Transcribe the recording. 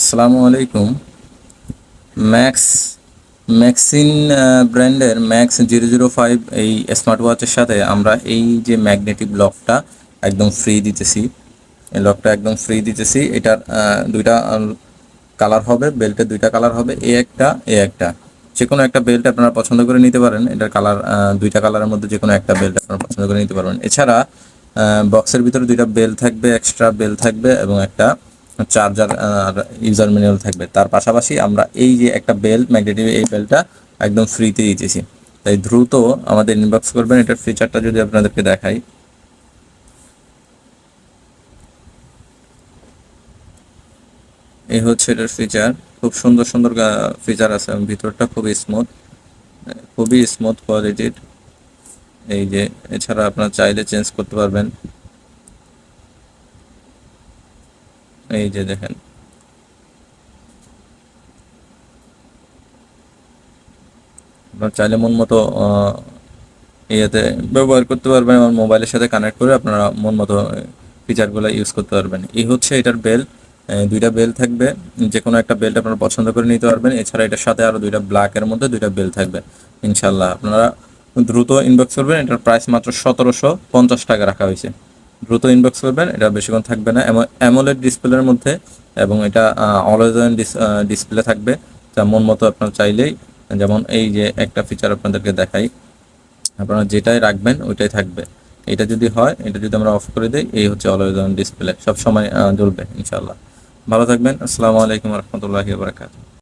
আসসালামু আলাইকুম। ম্যাক্স ম্যাক্সিন ব্র্যান্ডের ম্যাক্স 005 এই স্মার্ট ওয়াচের সাথে আমরা এই যে ম্যাগনেটিক লকটা একদম ফ্রি দিতেছি। এই লকটা একদম ফ্রি দিতেছি। এটার দুইটা কালার হবে, বেল্টের দুইটা কালার হবে, এ একটা যে কোনো একটা বেল্ট আপনারা পছন্দ করে নিতে পারেন। এটার কালার দুইটা কালারের মধ্যে যে কোনো একটা বেল্ট আপনারা পছন্দ করে নিতে পারবেন। এছাড়া বক্সের ভিতরে দুইটা বেল থাকবে, এক্সট্রা বেল থাকবে এবং একটা চার্জার আর ইউজার ম্যানুয়াল থাকবে। তার পাশাপাশি আমরা এই যে একটা বেল্ট ম্যাগনেটিক, এই বেল্টটা একদম ফ্রিতে দিতেছি। তাই দ্রুত আমাদের ইনবক্স করবেন। এটার ফিচারটা যদি আপনাদেরকে দেখাই, এই হচ্ছে এটার ফিচার। খুব সুন্দর সুন্দর ফিচার আছে এবং ভিতরটা খুবই স্মুথ কোয়ালিটির। এই যে এছাড়া আপনারা চাইলে চেঞ্জ করতে পারবেন। এই যে দেখেন, আপনার চাইলে মন মতো ইয়েতে ব্যবহার করতে পারবেন। আমার মোবাইলের সাথে কানেক্ট করে আপনারা মন মতো ফিচারগুলো ইউজ করতে পারবেন। এই হচ্ছে এটার বেল। দুইটা বেল থাকবে, যে কোনো একটা বেল্ট আপনারা পছন্দ করে নিতে পারবেন। এছাড়া এটার সাথে আরও দুইটা ব্ল্যাকের মধ্যে দুইটা বেল থাকবে। ইনশাল্লাহ আপনারা দ্রুত ইনবক্স করবেন। এটার প্রাইস মাত্র 1750 টাকা রাখা হয়েছে। দ্রুত ইনবক্স করবেন, এটা বেশিক্ষণ থাকবে না। অ্যামোলেড ডিসপ্লের মধ্যে এবং এটা অলওয়েজ অন ডিসপ্লে থাকবে। যা মন মতো আপনার চাইলেই, যেমন এই যে একটা ফিচার আপনাদেরকে দেখাই, আপনারা যেটাই রাখবেন ওইটাই থাকবে। এটা যদি হয়, এটা যদি আমরা অফ করে দিই, এই হচ্ছে অলওয়েজ অন ডিসপ্লে, সব সময় জ্বলবে ইনশাআল্লাহ। ভালো থাকবেন। আসসালামু আলাইকুম রহমতুল্লাহি ওয়া বারাকাতুহু।